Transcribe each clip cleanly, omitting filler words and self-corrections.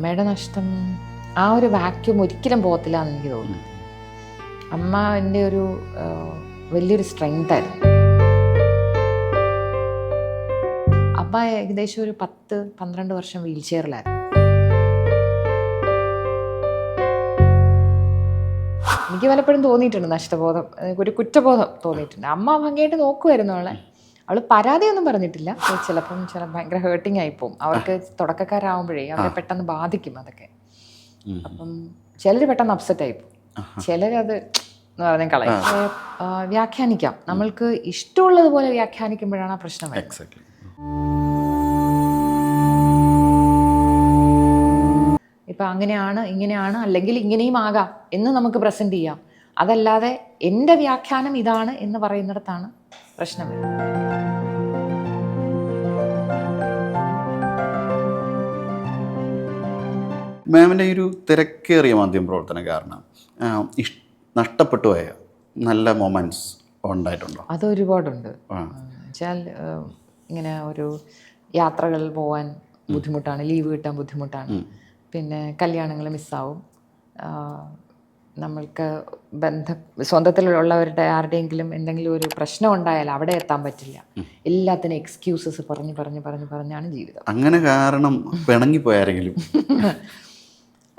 അമ്മയുടെ നഷ്ടം ആ ഒരു വാക്യൂം ഒരിക്കലും പോകത്തില്ല എന്ന് എനിക്ക് തോന്നുന്നു. അമ്മ എൻ്റെ ഒരു വലിയൊരു സ്ട്രെങ്ത് ആയിരുന്നു. അമ്മ ഏകദേശം ഒരു 10-12 വർഷം വീൽ ചെയറിലായിരുന്നു. എനിക്ക് പലപ്പോഴും തോന്നിയിട്ടുണ്ട് നഷ്ടബോധം, ഒരു കുറ്റബോധം തോന്നിയിട്ടുണ്ട്. അമ്മ ഭംഗിയായിട്ട് നോക്കുമായിരുന്നു അവളെ. അവൾ പരാതിയൊന്നും പറഞ്ഞിട്ടില്ല. ചിലപ്പം ഭയങ്കര ഹേർട്ടിങ് ആയിപ്പോവും. അവർക്ക് തുടക്കക്കാരാകുമ്പോഴേ അവരെ പെട്ടെന്ന് ബാധിക്കും അതൊക്കെ. അപ്പം ചിലർ പെട്ടെന്ന് അപ്സെറ്റ് ആയിപ്പോവും, ചിലരത് എന്ന് പറഞ്ഞാൽ കളയും. വ്യാഖ്യാനിക്കാം, നമ്മൾക്ക് ഇഷ്ടമുള്ളതുപോലെ വ്യാഖ്യാനിക്കുമ്പോഴാണ് ആ പ്രശ്നം വരുന്നത്. ഇപ്പം അങ്ങനെയാണ്, ഇങ്ങനെയാണ്, അല്ലെങ്കിൽ ഇങ്ങനെയും ആകാം എന്ന് നമുക്ക് പ്രസൻറ്റ് ചെയ്യാം. അതല്ലാതെ എൻ്റെ വ്യാഖ്യാനം ഇതാണ് എന്ന് പറയുന്നിടത്താണ് പ്രശ്നം വരുന്നത്. മാമിൻ്റെ ഈ ഒരു തിരക്കേറിയ മാധ്യമ പ്രവർത്തനം കാരണം നഷ്ടപ്പെട്ടു പോയ നല്ല മൊമെൻറ്റ്സ് ഉണ്ടായിട്ടുണ്ടോ? അത് ഒരുപാടുണ്ട്. വെച്ചാൽ ഇങ്ങനെ ഒരു യാത്രകളിൽ പോകാൻ ബുദ്ധിമുട്ടാണ്, ലീവ് കിട്ടാൻ ബുദ്ധിമുട്ടാണ്, പിന്നെ കല്യാണങ്ങൾ മിസ്സാവും, നമ്മൾക്ക് സ്വന്തത്തിലുള്ളവരുടെ ആരുടെയെങ്കിലും എന്തെങ്കിലും ഒരു പ്രശ്നം ഉണ്ടായാൽ അവിടെ എത്താൻ പറ്റില്ല. എല്ലാത്തിനും എക്സ്ക്യൂസസ് പറഞ്ഞാണ് ജീവിതം. അങ്ങനെ കാരണം പിണങ്ങിപ്പോയാരെങ്കിലും?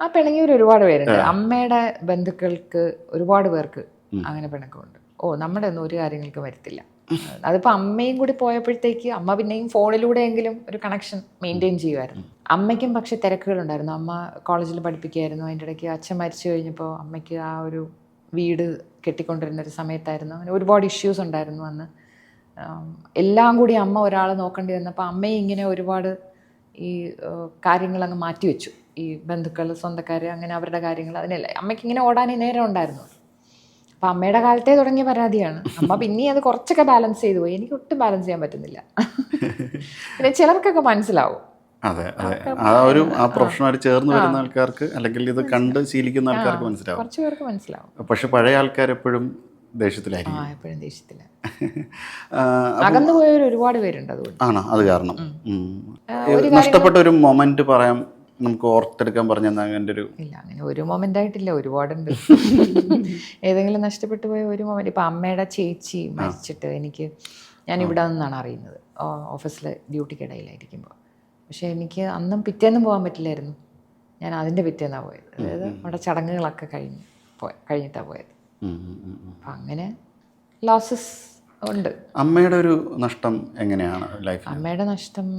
ആ പിണങ്ങിയവർ ഒരുപാട് പേരുണ്ട്. അമ്മയുടെ ബന്ധുക്കൾക്ക് ഒരുപാട് പേർക്ക് അങ്ങനെ പിണക്കമുണ്ട്. നമ്മുടെ ഒന്നും ഒരു കാര്യങ്ങൾക്ക് വരത്തില്ല. അതിപ്പോൾ അമ്മയും കൂടി പോയപ്പോഴത്തേക്ക് അമ്മ പിന്നെയും ഫോണിലൂടെയെങ്കിലും ഒരു കണക്ഷൻ മെയിൻറ്റെയിൻ ചെയ്യുമായിരുന്നു. അമ്മയ്ക്കും പക്ഷേ തിരക്കുകളുണ്ടായിരുന്നു. അമ്മ കോളേജിൽ പഠിപ്പിക്കുകയായിരുന്നു. അതിൻ്റെ ഇടയ്ക്ക് അച്ഛൻ മരിച്ചു കഴിഞ്ഞപ്പോൾ അമ്മയ്ക്ക് ആ ഒരു വീട് കെട്ടിക്കൊണ്ടിരുന്ന ഒരു സമയത്തായിരുന്നു. അങ്ങനെ ഒരുപാട് ഇഷ്യൂസ് ഉണ്ടായിരുന്നു അന്ന്. എല്ലാം കൂടി അമ്മ ഒരാൾ നോക്കേണ്ടി വന്നപ്പോൾ അമ്മയും ഇങ്ങനെ ഒരുപാട് ഈ കാര്യങ്ങളങ്ങ് മാറ്റിവെച്ചു. ഈ ബന്ധുക്കൾ, സ്വന്തക്കാർ, അങ്ങനെ അവരുടെ കാര്യങ്ങൾ, അതിനല്ല അമ്മയ്ക്ക് ഇങ്ങനെ ഓടാനേ നേരം ഉണ്ടായിരുന്നു. അപ്പം അമ്മയുടെ കാലത്തേ തുടങ്ങിയ പരാതിയാണ്. അമ്മ പിന്നെ അത് കുറച്ചൊക്കെ ബാലൻസ് ചെയ്തു പോയി. എനിക്ക് ഒട്ടും ബാലൻസ് ചെയ്യാൻ പറ്റുന്നില്ല. പിന്നെ ചിലർക്കൊക്കെ മനസ്സിലാവും. അതെ അതെ, ആ ഒരു ആ പ്രൊഫഷനുമായിട്ട് ചേർന്ന് വരുന്ന ആൾക്കാർക്ക്, അല്ലെങ്കിൽ ഇത് കണ്ട് ശീലിക്കുന്ന ആൾക്കാർക്ക് മനസ്സിലാവും. കുറച്ച് പേർക്ക് മനസ്സിലാവും. പക്ഷെ പഴയ ആൾക്കാർ എപ്പോഴും ദേഷ്യത്തിലായിരിക്കും. എപ്പോഴും ദേഷ്യത്തില്ല. അകന്നു പോയവർ ഒരുപാട് പേരുണ്ട്. അതുകൊണ്ട് ആണോ? അത് കാരണം നഷ്ടപ്പെട്ട ഒരു മൊമെന്റ് പറയാം, നമുക്ക് ഓർത്തെടുക്കാൻ പറഞ്ഞാൽ അങ്ങനെ ഒരു ഇല്ല. അങ്ങനെ ഒരു മൊമെന്റ് ആയിട്ടില്ല, ഒരുപാടുണ്ട്. ഏതെങ്കിലും നഷ്ടപ്പെട്ടു പോയ ഒരു മൊമെന്റ്. ഇപ്പം അമ്മയുടെ ചേച്ചി മരിച്ചിട്ട് ഞാൻ ഇവിടെ നിന്നാണ് അറിയുന്നത്, ഓഫീസിൽ ഡ്യൂട്ടിക്കിടയിലായിരിക്കുമ്പോൾ. പക്ഷേ എനിക്ക് അന്നും പിറ്റേന്നും പോകാൻ പറ്റില്ലായിരുന്നു. ഞാൻ അതിൻ്റെ പിറ്റേന്നാണ് പോയത്. അതായത് അവിടെ ചടങ്ങുകളൊക്കെ കഴിഞ്ഞിട്ടാണ് പോയത്. അപ്പം അങ്ങനെ ലോസസ് ഉണ്ട്. അമ്മയുടെ ഒരു നഷ്ടം എങ്ങനെയാണ് ലൈഫ്? അമ്മയുടെ നഷ്ടം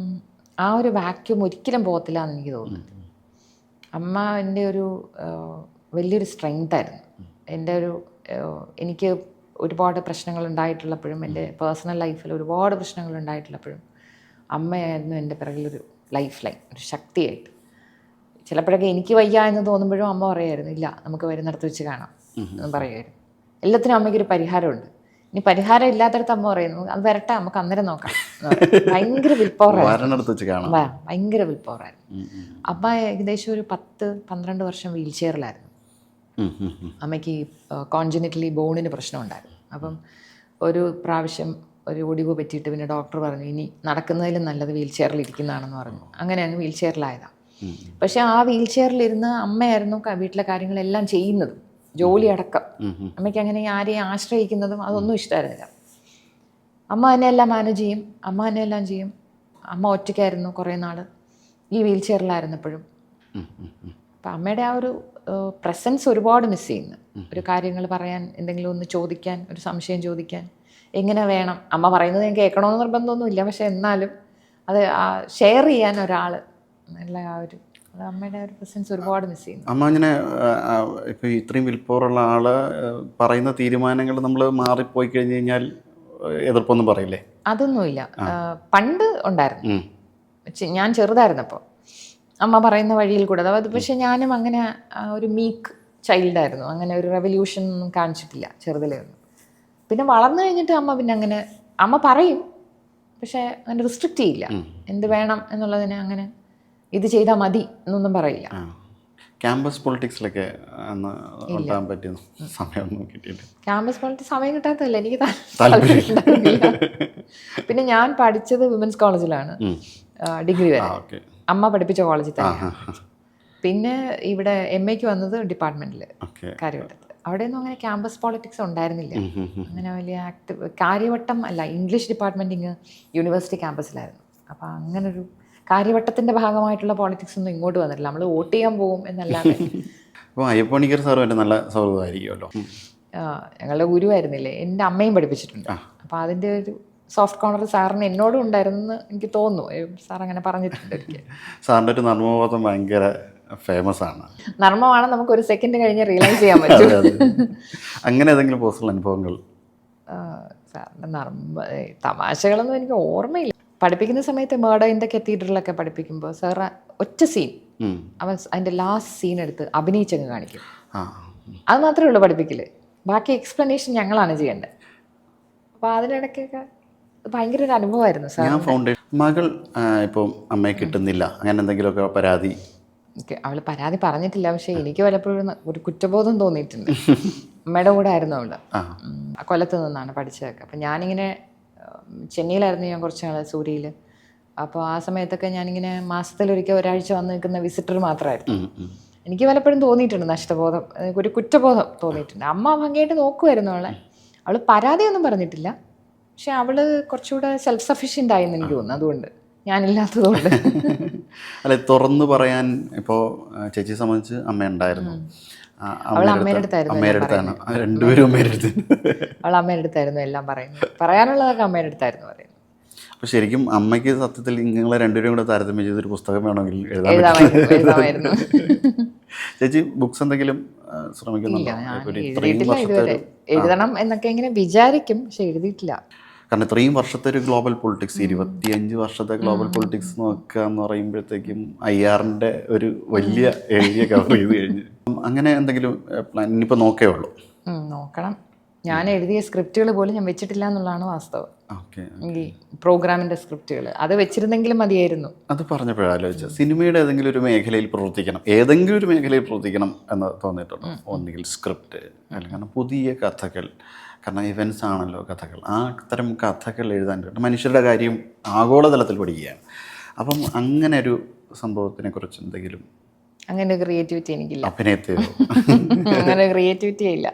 ആ ഒരു വാക്യൂം ഒരിക്കലും പോകത്തില്ല എന്ന് എനിക്ക് തോന്നുന്നു. അമ്മ എൻ്റെ ഒരു വലിയൊരു സ്ട്രെങ്ത് ആയിരുന്നു. എൻ്റെ ഒരു എനിക്ക് ഒരുപാട് പ്രശ്നങ്ങൾ ഉണ്ടായിട്ടുള്ളപ്പോഴും, എൻ്റെ പേഴ്സണൽ ലൈഫിൽ ഒരുപാട് പ്രശ്നങ്ങൾ ഉണ്ടായിട്ടുള്ളപ്പോഴും അമ്മയായിരുന്നു എൻ്റെ പിറകിലൊരു ലൈഫ് ലൈൻ, ഒരു ശക്തിയായിട്ട്. ചിലപ്പോഴൊക്കെ എനിക്ക് വയ്യ എന്ന് തോന്നുമ്പോഴും അമ്മ പറയുമായിരുന്നു, ഇല്ല നമുക്ക് വരുന്നിടത്ത് വെച്ച് കാണാം എന്ന് പറയുമായിരുന്നു. എല്ലാത്തിനും അമ്മയ്ക്കൊരു പരിഹാരമുണ്ട്. ഇനി പരിഹാരം ഇല്ലാത്തടത്ത് അമ്മ പറയുന്നു, അത് വരട്ടെ, നമുക്ക് അന്നേരം നോക്കാം. ഭയങ്കര വിൽ പവറായിരുന്നു. ഭയങ്കര വിൽ പവറായിരുന്നു. അമ്മ ഏകദേശം ഒരു 10-12 വർഷം വീൽ ചെയറിലായിരുന്നു. അമ്മയ്ക്ക് കോൺജനിറ്റലി ബോണിന് പ്രശ്നം ഉണ്ടായിരുന്നു. അപ്പം ഒരു പ്രാവശ്യം ഒരു ഒടിവ് പറ്റിയിട്ട് പിന്നെ ഡോക്ടർ പറഞ്ഞു, ഇനി നടക്കുന്നതിലും നല്ലത് വീൽ ചെയറിൽ ഇരിക്കുന്നതാണെന്ന് പറഞ്ഞു. അങ്ങനെ അങ്ങ് വീൽ ചെയറിലായതാണ്. പക്ഷേ ആ വീൽ ചെയറിലിരുന്ന് അമ്മയായിരുന്നു വീട്ടിലെ കാര്യങ്ങളെല്ലാം ചെയ്യുന്നതും, ജോലി അടക്കം. അമ്മയ്ക്ക് അങ്ങനെ ആരെയും ആശ്രയിക്കുന്നതും അതൊന്നും ഇഷ്ടമായിരുന്നില്ല. അമ്മ തന്നെ എല്ലാം മാനേജ് ചെയ്യും, അമ്മ തന്നെ എല്ലാം ചെയ്യും. അമ്മ ഒറ്റയ്ക്കായിരുന്നു കുറേ നാൾ ഈ വീൽ ചെയറിലായിരുന്നപ്പോഴും. അപ്പം അമ്മയുടെ ആ ഒരു പ്രസൻസ് ഒരുപാട് മിസ് ചെയ്യുന്നു. ഒരു കാര്യങ്ങൾ പറയാൻ, എന്തെങ്കിലും ഒന്ന് ചോദിക്കാൻ, ഒരു സംശയം ചോദിക്കാൻ, എങ്ങനെ വേണം, അമ്മ പറയുന്നത് ഞാൻ കേൾക്കണമെന്ന് നിർബന്ധമൊന്നുമില്ല, പക്ഷെ എന്നാലും അത് ഷെയർ ചെയ്യാൻ ഒരാൾ എന്നുള്ള ആ ഒരു അമ്മയുടെ ഒരു പ്രസൻസ് ഒരുപാട് മിസ് ചെയ്യുന്നു. അമ്മ അങ്ങനെ ഇപ്പോൾ ഇത്രയും വിൽപ്പവറുള്ള ആള് പറയുന്ന തീരുമാനങ്ങൾ നമ്മൾ മാറിപ്പോയി കഴിഞ്ഞ് കഴിഞ്ഞാൽ എതിർപ്പൊന്നും പറയില്ലേ? അതൊന്നുമില്ല. പണ്ട് ഉണ്ടായിരുന്നു, ഞാൻ ചെറുതായിരുന്നപ്പോൾ അമ്മ പറയുന്ന വഴിയിൽ കൂടെ. അതായത് പക്ഷെ ഞാനും അങ്ങനെ ഒരു മീക്ക് ചൈൽഡായിരുന്നു. അങ്ങനെ ഒരു റെവല്യൂഷൻ ഒന്നും കാണിച്ചിട്ടില്ല ചെറുതിലൊന്നും. പിന്നെ വളർന്നു കഴിഞ്ഞിട്ട് അമ്മ പിന്നെ അങ്ങനെ അമ്മ പറയും, പക്ഷെ അങ്ങനെ റിസ്ട്രിക്റ്റ് ചെയ്യില്ല. എന്ത് വേണം എന്നുള്ളതിനെ അങ്ങനെ ഇത് ചെയ്താൽ മതി എന്നൊന്നും പറയില്ല. ക്യാമ്പസ് പൊളിറ്റിക്സിലൊക്കെ ഉണ്ടാകാൻ പറ്റിയ സമയമൊന്നും കിട്ടിയില്ല. ക്യാമ്പസ് പൊളിറ്റിക്സ് സമയം കിട്ടാത്തതല്ല, എനിക്ക് താല്പര്യമില്ല. പിന്നെ ഞാൻ പഠിച്ചത് വിമൻസ് കോളേജിലാണ് ഡിഗ്രി വരെ. അമ്മ പഠിപ്പിച്ച കോളേജിൽ തന്നെ. പിന്നെ ഇവിടെ MA-ക്ക് വന്നത് ഡിപ്പാർട്ട്മെന്റിൽ ഓക്കെ. കാര്യവട്ടത്ത്. അവിടെയൊന്നും അങ്ങനെ ക്യാമ്പസ് പോളിറ്റിക്സ് ഉണ്ടായിരുന്നില്ല. അങ്ങനെ വലിയ ആക്റ്റീവ് കാര്യവട്ടം അല്ല, ഇംഗ്ലീഷ് ഡിപ്പാർട്ട്മെന്റ് യൂണിവേഴ്സിറ്റി ക്യാമ്പസിലായിരുന്നു. അപ്പം അങ്ങനൊരു കാര്യവട്ടത്തിന്റെ ഭാഗമായിട്ടുള്ള പോളിറ്റിക്സ് ഒന്നും ഇങ്ങോട്ട് വന്നിട്ടില്ല. നമ്മൾ വോട്ട് ചെയ്യാൻ പോകും എന്നല്ലാതെ. അപ്പോൾ അയ്യപ്പ പണിക്കർ സാറുമായിട്ട് നല്ല സൗഹൃദമായിരിക്കുമല്ലോ. ഞങ്ങളുടെ ഗുരുവായിരുന്നില്ലേ, എൻ്റെ അമ്മയും പഠിപ്പിച്ചിട്ടുണ്ട്. അപ്പോൾ അതിൻ്റെ ഒരു സോഫ്റ്റ് കോർണർ സാറിന് എന്നോടും ഉണ്ടായിരുന്നെന്ന് എനിക്ക് തോന്നുന്നു. സാർ അങ്ങനെ പറഞ്ഞിട്ടുണ്ട് ഒരിക്കൽ. സാറിൻ്റെ ഒരു നർമ്മബോധം ഭയങ്കര ഫേമസ് ആണ്. നർമ്മമാണ്, നമുക്ക് ഒരു സെക്കൻഡ് കഴിഞ്ഞ് റിയലൈസ് ചെയ്യാൻ പറ്റും. അങ്ങനെ ഏതെങ്കിലും പേഴ്സണൽ അനുഭവങ്ങൾ? സാറിൻ്റെ തമാശകളൊന്നും എനിക്ക് ഓർമ്മയില്ല. പഠിപ്പിക്കുന്ന സമയത്ത് മേഡർ ഇൻ ദ കത്തീഡ്രലൊക്കെ പഠിപ്പിക്കുമ്പോൾ സാർ ഒറ്റ സീൻ അവൻ അതിൻ്റെ ലാസ്റ്റ് സീൻ എടുത്ത് അഭിനയിച്ചങ്ങ് കാണിക്കും. അത് മാത്രമേ ഉള്ളൂ പഠിപ്പിക്കല്. ബാക്കി എക്സ്പ്ലനേഷൻ ഞങ്ങളാണ് ചെയ്യേണ്ടത്. അപ്പോൾ അതിനിടയ്ക്കൊക്കെ ഭയങ്കര ഒരു അനുഭവമായിരുന്നു സാർ. ഞാൻ ഫൗണ്ടേഷൻ മകൾ ഇപ്പം അമ്മയെ കിട്ടുന്നില്ല, അങ്ങനെ എന്തെങ്കിലുമൊക്കെ പരാതി? അവൾ പരാതി പറഞ്ഞിട്ടില്ല, പക്ഷെ എനിക്ക് പലപ്പോഴും ഒരു കുറ്റബോധം തോന്നിയിട്ടുണ്ട്. അമ്മയുടെ കൂടെ ആയിരുന്നു അവള്, കൊല്ലത്ത് നിന്നാണ് പഠിച്ചതൊക്കെ. അപ്പം ഞാനിങ്ങനെ ചെന്നൈയിലായിരുന്നു ഞാൻ കുറച്ച് നാൾ, സൂര്യയിൽ. അപ്പോൾ ആ സമയത്തൊക്കെ ഞാനിങ്ങനെ മാസത്തിലൊരിക്കൽ ഒരാഴ്ച വന്ന് നിൽക്കുന്ന വിസിറ്റർ മാത്രമായിരുന്നു. എനിക്ക് പലപ്പോഴും തോന്നിയിട്ടുണ്ട് നഷ്ടബോധം, ഒരു കുറ്റബോധം തോന്നിയിട്ടുണ്ട്. അമ്മ ഭംഗിയായിട്ട് നോക്കുമായിരുന്നു അവളെ. അവൾ പരാതിയൊന്നും പറഞ്ഞിട്ടില്ല, പക്ഷെ അവള് കുറച്ചുകൂടെ സെൽഫ് സഫീഷ്യൻ്റ് ആയെന്ന് എനിക്ക് തോന്നുന്നു. അതുകൊണ്ട് ഞാനില്ലാത്തതുകൊണ്ട്. അല്ലെ, തുറന്നു പറയാൻ ഇപ്പോൾ ചേച്ചിയെ സംബന്ധിച്ച് അമ്മ ഉണ്ടായിരുന്നു. അവൾ അമ്മയുടെ അടുത്തായിരുന്നു, രണ്ടുപേരും അമ്മയുടെ അടുത്ത്. അവൾ അമ്മയുടെ അടുത്തായിരുന്നു എല്ലാം പറയുന്നത്, പറയാനുള്ളതൊക്കെ അമ്മയുടെ അടുത്തായിരുന്നു പറയുന്നത്. അപ്പോൾ ശരിക്കും അമ്മയ്ക്ക് സത്യത്തിൽ നിങ്ങളെ രണ്ടുപേരും കൂടെ താരതമ്യം ചെയ്തൊരു പുസ്തകം വേണമെങ്കിൽ എഴുതാമായിരുന്നു. ചേച്ചി ബുക്സ് എന്തെങ്കിലും ശ്രമിക്കുന്നുണ്ടോ? എഴുതണം എന്നൊക്കെ ഇങ്ങനെ വിചാരിക്കും, പക്ഷെ എഴുതിയിട്ടില്ല. കാരണം ഇത്രയും വർഷത്തെ ഒരു ഗ്ലോബൽ പൊളിറ്റിക്സ്, 25 വർഷത്തെ ഗ്ലോബൽ പൊളിറ്റിക്സ് നോക്കുക എന്ന് പറയുമ്പോഴത്തേക്കും IR-ന്റെ ഒരു വലിയ ഏരിയ കവർ ചെയ്ത് കഴിഞ്ഞ് അങ്ങനെ എന്തെങ്കിലും പ്ലാൻ ഇനിയിപ്പോൾ നോക്കേ ഉള്ളൂ? നോക്കണം. ഞാൻ എഴുതിയ സ്ക്രിപ്റ്റുകൾ പോലും ഞാൻ വെച്ചിട്ടില്ല എന്നുള്ളതാണ് വാസ്തവം. ഓക്കെ. ഈ പ്രോഗ്രാമിൻ്റെ സ്ക്രിപ്റ്റുകൾ അത് വെച്ചിരുന്നെങ്കിലും മതിയായിരുന്നു. അത് പറഞ്ഞപ്പോഴാലോചിച്ച സിനിമയുടെ ഏതെങ്കിലും ഒരു മേഖലയിൽ പ്രവർത്തിക്കണം, ഏതെങ്കിലും ഒരു മേഖലയിൽ പ്രവർത്തിക്കണം എന്ന് തോന്നിയിട്ടുണ്ടോ? ഒന്നുകിൽ സ്ക്രിപ്റ്റ്, അല്ലെങ്കിൽ പുതിയ കഥകൾ, കാരണം ഇവൻസ് ആണല്ലോ കഥകൾ. ആ അത്തരം കഥകൾ എഴുതാൻ മനുഷ്യരുടെ കാര്യം ആഗോളതലത്തിൽ പഠിക്കുകയാണ്. അപ്പം അങ്ങനെ ഒരു സംഭവത്തിനെ കുറിച്ച് എന്തെങ്കിലും? അങ്ങനെ ക്രിയേറ്റിവിറ്റി എനിക്കില്ല. അഭിനയത്തെ അങ്ങനെ ക്രിയേറ്റിവിറ്റി ഇല്ല.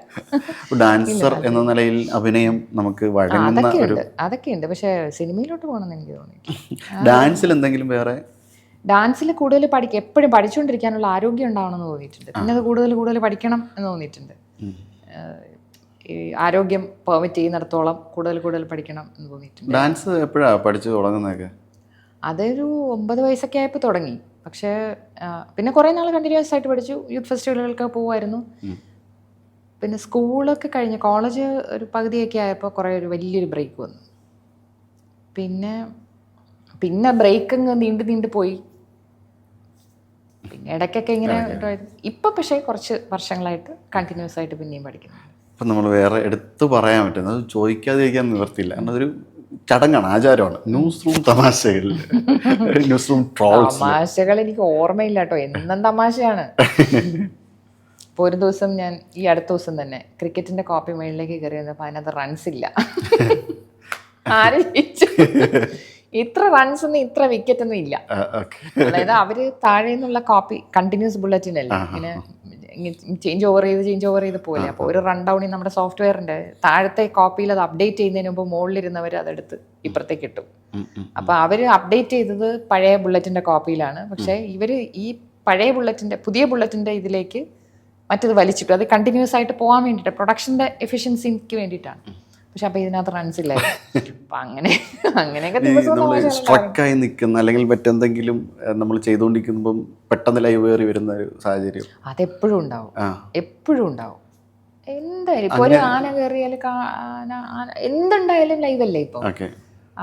ഡാൻസർ എന്ന നിലയിൽ അഭിനയം നമുക്ക് വഴങ്ങുന്ന ഒരു അതൊക്കെ ഉണ്ട്, പക്ഷെ സിനിമയിലോട്ട് പോകണമെന്ന് എനിക്ക് തോന്നി. ഡാൻസിൽ എന്തെങ്കിലും വേറെ? ഡാൻസിൽ കൂടുതൽ എപ്പോഴും പഠിച്ചുകൊണ്ടിരിക്കാനുള്ള ആരോഗ്യം ഉണ്ടാവണമെന്ന് തോന്നിയിട്ടുണ്ട്. പിന്നെ അത് കൂടുതൽ പഠിക്കണം എന്ന് തോന്നിയിട്ടുണ്ട്. ഈ ആരോഗ്യം പെർമിറ്റ് ചെയ്യുന്നിടത്തോളം കൂടുതൽ പഠിക്കണം എന്ന് തോന്നിയിട്ടുണ്ട്. ഡാൻസ് എപ്പോഴാണ് പഠിച്ചു തുടങ്ങുന്നതൊക്കെ? അതൊരു 9 വയസ്സൊക്കെ ആയപ്പോൾ തുടങ്ങി. പക്ഷേ പിന്നെ കുറേ നാൾ കണ്ടിന്യൂസ് ആയിട്ട് പഠിച്ചു. യൂത്ത് ഫെസ്റ്റിവലുകൾക്കൊക്കെ പോകുമായിരുന്നു. പിന്നെ സ്കൂളൊക്കെ കഴിഞ്ഞ് കോളേജ് ഒരു പകുതിയൊക്കെ ആയപ്പോൾ ഒരു വലിയൊരു ബ്രേക്ക് വന്നു. പിന്നെ ബ്രേക്ക് അങ്ങ് നീണ്ടു പോയി. പിന്നെ ഇടയ്ക്കൊക്കെ ഇങ്ങനെ ഇപ്പം പക്ഷേ കുറച്ച് വർഷങ്ങളായിട്ട് കണ്ടിന്യൂസ് ആയിട്ട് പിന്നെയും പഠിക്കുന്നു. ഇപ്പം നമ്മൾ വേറെ എടുത്തു പറയാൻ പറ്റുന്നത് ചോദിക്കാതിരിക്കാൻ നിവർത്തിയില്ല, കാരണം അതൊരു ചടങ്ങാണ്, ആചാരമാണ്. ന്യൂസ് റൂം തമാശകൾ, ന്യൂസ് റൂം ട്രോൾസ്. തമാശകൾ എനിക്ക് ഓർമ്മയില്ല കേട്ടോ, എന്നും തമാശയാണ്. ഇപ്പോൾ ഒരു ദിവസം ഈ അടുത്ത ദിവസം തന്നെ ക്രിക്കറ്റിന്റെ കോപ്പി മേളിലേക്ക് കയറി വന്നപ്പോൾ അതിനകത്ത് റൺസ് ഇല്ല. ആരും ഇത്ര റൺസ് ഒന്നും ഇത്ര വിക്കറ്റ് ഒന്നും ഇല്ല. അതായത് അവര് താഴെ നിന്നുള്ള കോപ്പി കണ്ടിന്യൂസ് ബുള്ളറ്റിൻ അല്ലേ, ഇങ്ങനെ ചേഞ്ച് ഓവർ ചെയ്ത് പോലെ. അപ്പോൾ ഒരു റൺ ഡൗണിൽ നമ്മുടെ സോഫ്റ്റ്വെയറിന്റെ താഴത്തെ കോപ്പിയിൽ അത് അപ്ഡേറ്റ് ചെയ്യുന്നതിന് മുമ്പ് മുകളിലിരുന്നവർ അതെടുത്ത് ഇപ്പുറത്തേക്ക് ഇട്ടു. അപ്പോൾ അവർ അപ്ഡേറ്റ് ചെയ്തത് പഴയ ബുള്ളറ്റിന്റെ കോപ്പിയിലാണ്. പക്ഷേ ഇവർ ഈ പുതിയ ബുള്ളറ്റിന്റെ ഇതിലേക്ക് മറ്റത് വലിച്ചിട്ടു. അത് കണ്ടിന്യൂസ് ആയിട്ട് പോകാൻ വേണ്ടിയിട്ട്, പ്രൊഡക്ഷന്റെ എഫിഷ്യൻസിക്ക് വേണ്ടിയിട്ടാണ്. പക്ഷെ അപ്പോൾ ഇതിനകത്ത് റൺസ് ഇല്ലായിരുന്നു. അപ്പം അങ്ങനെയൊക്കെ സ്ട്രക്കായി നിൽക്കുന്ന, അല്ലെങ്കിൽ മറ്റെന്തെങ്കിലും നമ്മൾ ചെയ്തുകൊണ്ടിരിക്കുമ്പം പെട്ടെന്ന് ലൈവ് കയറി വരുന്ന ഒരു സാഹചര്യം അതെപ്പോഴും ഉണ്ടാവും. എന്തായാലും ഇപ്പോൾ ഒരു ആന കയറിയാൽ എന്തുണ്ടായാലും ലൈവ് അല്ലേ ഇപ്പോൾ.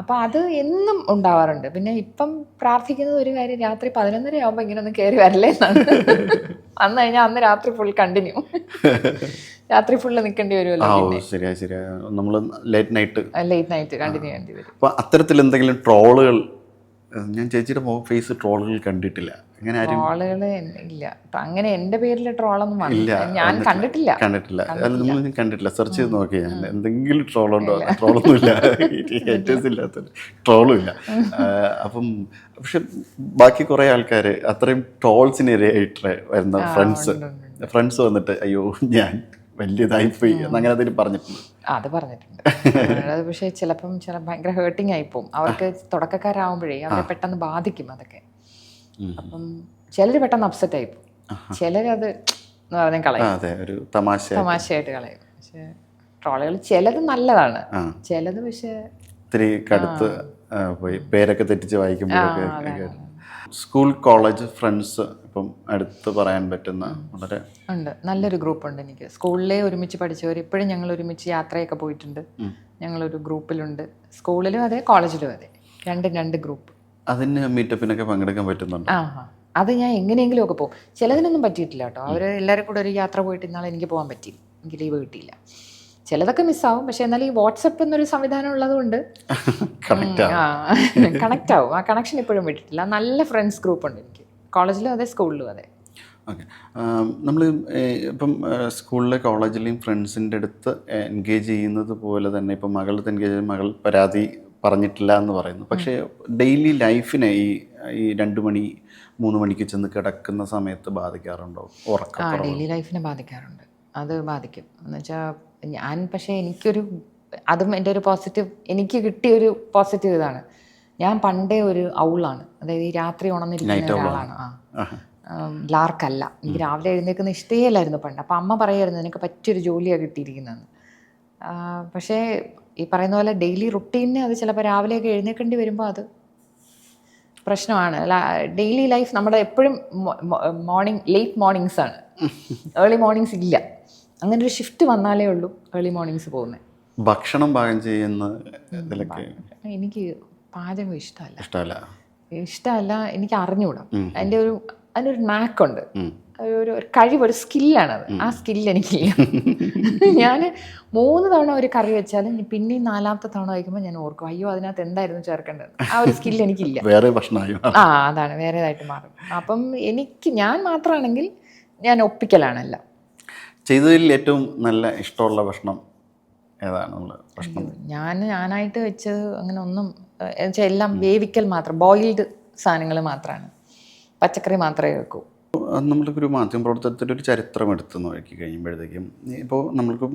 അപ്പം അത് എന്നും ഉണ്ടാവാറുണ്ട്. പിന്നെ ഇപ്പം പ്രാർത്ഥിക്കുന്നത് ഒരു കാര്യം, രാത്രി 11:30 ആകുമ്പോൾ ഇങ്ങനെ ഒന്ന് കയറി വരല്ലേ എന്നാണ്. വന്നു കഴിഞ്ഞാൽ അന്ന് രാത്രി ഫുൾ കണ്ടിന്യൂ, രാത്രി ഫുള്ള് നിൽക്കേണ്ടി വരുമല്ലോ. ശരിയാ നമ്മൾ ലേറ്റ് നൈറ്റ് കണ്ടിന്യൂ ചെയ്യേണ്ടി വരും. അപ്പോൾ അത്തരത്തിൽ എന്തെങ്കിലും ട്രോളുകൾ ഞാൻ ചേച്ചിയുടെ ഫേസ് ട്രോളുകൾ കണ്ടിട്ടില്ല. അങ്ങനെ ആരും ട്രോളുകൾ ഇല്ല. ഇപ്പൊ അങ്ങനെ എന്റെ പേരിൽ ട്രോളൊന്നും ഇല്ല, ഞാൻ കണ്ടിട്ടില്ല. അല്ല നമ്മൾ കണ്ടിട്ടില്ല. സെർച്ച് ചെയ്ത് നോക്കി ഞാൻ എന്തെങ്കിലും ട്രോളുണ്ടോ? ട്രോളൊന്നുമില്ല, ഹേറ്റേഴ്സ് ഇല്ലാത്ത ട്രോളും ഇല്ല. അപ്പം പക്ഷെ ബാക്കി കുറേ ആൾക്കാർ അത്രയും ട്രോൾസിന് ഇരയായിട്ട് വരുന്ന ഫ്രണ്ട്സ് വന്നിട്ട് അയ്യോ ഞാൻ വലിയതായിപ്പോയി എന്നങ്ങനെ എന്തെങ്കിലും പറഞ്ഞിട്ടുണ്ട്? അത് പറഞ്ഞിട്ടുണ്ട്. അത് പക്ഷേ ചിലപ്പം ഭയങ്കര ഹേർട്ടിങ് ആയിപ്പോവും. അവർക്ക് തുടക്കക്കാരാകുമ്പോഴേ അവരെ പെട്ടെന്ന് ബാധിക്കും അതൊക്കെ. അപ്പം ചിലർ പെട്ടെന്ന് അപ്സെറ്റ് ആയിപ്പോവും, ചിലരത് എന്ന് പറഞ്ഞാൽ കളയും, ഒരു തമാശയായിട്ട് കളയും. പക്ഷെ ട്രോളുകൾ ചിലത് നല്ലതാണ്, ചിലത് പക്ഷേ ഇത്തിരി കടുത്ത് പോയി പേരൊക്കെ തെറ്റിച്ച് വായിക്കുമ്പോഴൊക്കെ. സ്കൂൾ കോളേജ് ഫ്രണ്ട്സ് ഇപ്പം അടുത്ത് പറയാൻ പറ്റുന്ന വളരെ ഉണ്ട്, നല്ലൊരു ഗ്രൂപ്പുണ്ട് എനിക്ക്. സ്കൂളിലെ ഒരുമിച്ച് പഠിച്ചവർ ഇപ്പോഴും ഞങ്ങൾ ഒരുമിച്ച് യാത്രയൊക്കെ പോയിട്ടുണ്ട്. ഞങ്ങളൊരു ഗ്രൂപ്പിലുണ്ട്, സ്കൂളിലും അതെ കോളേജിലും അതെ, രണ്ട് ഗ്രൂപ്പ്. അതിന് മീറ്റപ്പിനൊക്കെ പങ്കെടുക്കാൻ പറ്റുന്നുണ്ട്? അത് ഞാൻ എങ്ങനെയെങ്കിലും ഒക്കെ പോകും. ചിലതിനൊന്നും പറ്റിയിട്ടില്ല കേട്ടോ. അവർ എല്ലാവരും കൂടെ ഒരു യാത്ര പോയിട്ട് ഇന്നാളെ എനിക്ക് പോകാൻ പറ്റി, എനിക്ക് ലീവ് കിട്ടിയില്ല. ചിലതൊക്കെ മിസ്സാവും, പക്ഷെ എന്നാലും ഈ വാട്സപ്പ് എന്നൊരു സംവിധാനം ഉള്ളതുകൊണ്ട് കണക്റ്റ് ആവും. ആ കണക്ഷൻ ഇപ്പോഴും വിട്ടിട്ടില്ല. നല്ല ഫ്രണ്ട്സ് ഗ്രൂപ്പ് ഉണ്ട് എനിക്ക്, കോളേജിലും അതെ സ്കൂളിലും അതെ. ഓക്കെ, നമ്മൾ ഇപ്പം സ്കൂളിലെ കോളേജിലെയും ഫ്രണ്ട്സിൻ്റെ അടുത്ത് എൻഗേജ് ചെയ്യുന്നത് പോലെ തന്നെ ഇപ്പം മകളുടെ എൻഗേജ് മകൾ പരാതി പറഞ്ഞിട്ടില്ല എന്ന് പറയുന്നു. പക്ഷേ ഡെയിലി ലൈഫിനെ ഈ 2 മണി 3 മണിക്ക് ചെന്ന് കിടക്കുന്ന സമയത്ത് ബാധിക്കാറുണ്ടോ? ഉറക്കം ഡെയിലി ലൈഫിനെ ബാധിക്കാറുണ്ട്, അത് ബാധിക്കും. എന്ന് വെച്ചാൽ ഞാൻ പക്ഷേ അതും എൻ്റെ ഒരു പോസിറ്റീവ്, എനിക്ക് കിട്ടിയൊരു പോസിറ്റീവ് ഇതാണ്. ഞാൻ പണ്ടേ ഒരു ഔളാണ്, അതായത് ഈ രാത്രി ഉണർന്നിരിക്കുന്ന ഒരാളാണ്. ലാർക്കല്ല, എനിക്ക് രാവിലെ എഴുന്നേൽക്കുന്ന ഇഷ്ടേലായിരുന്നു പണ്ട്. അപ്പം അമ്മ പറയായിരുന്നു നിനക്ക് പറ്റിയൊരു ജോലിയാണ് കിട്ടിയിരിക്കുന്നതെന്ന്. പക്ഷേ ഈ പറയുന്ന പോലെ ഡെയിലി റുട്ടീനിന് അത് ചിലപ്പോൾ രാവിലെയൊക്കെ എഴുന്നേൽക്കേണ്ടി വരുമ്പോൾ അത് പ്രശ്നമാണ്. ഡെയിലി ലൈഫ് നമ്മുടെ എപ്പോഴും ലേറ്റ് മോർണിംഗ്സ് ആണ്, ഏർലി മോർണിംഗ്സ് ഇല്ല. അങ്ങനെ ഒരു ഷിഫ്റ്റ് വന്നാലേ ഉള്ളൂ ഏർലി മോർണിംഗ്സ് പോകുന്നത്. ഭക്ഷണം പാകം ചെയ്യുന്ന എനിക്ക് പാചകം ഇഷ്ടമല്ല, എനിക്ക് അറിഞ്ഞുകൂടാ. അതിനൊരു നാക്കുണ്ട്, ഒരു കഴിവ്, ഒരു സ്കില്ലാണത്. ആ സ്കില്ല് എനിക്കില്ല. ഞാൻ 3 തവണ ഒരു കറി വെച്ചാലും പിന്നെയും 4ാമത്തെ തവണ വയ്ക്കുമ്പോൾ ഞാൻ ഓർക്കും അയ്യോ അതിനകത്ത് എന്തായിരുന്നു ചേർക്കേണ്ടത്. ആ ഒരു സ്കില്ല് എനിക്കില്ല. അതാണ് വേറേതായിട്ട് മാറും. അപ്പം ഞാൻ മാത്രമാണെങ്കിൽ ഞാൻ ഒപ്പിക്കലാണല്ലോ. ചെയ്തതിൽ ഏറ്റവും നല്ല ഇഷ്ടമുള്ള ഭക്ഷണം ഏതാണുള്ള ഭക്ഷണം? ഞാനായിട്ട് വെച്ചത് അങ്ങനെ ഒന്നും വെച്ചാൽ എല്ലാം വേവിക്കൽ മാത്രം, ബോയിൽഡ് സാധനങ്ങൾ മാത്രമാണ്, പച്ചക്കറി മാത്രമേ വെക്കൂ. നമ്മൾക്കൊരു മാധ്യമപ്രവർത്തനത്തിൻ്റെ ഒരു ചരിത്രം എടുത്ത് നോക്കി കഴിയുമ്പോഴത്തേക്കും ഇപ്പോൾ നമ്മൾക്ക്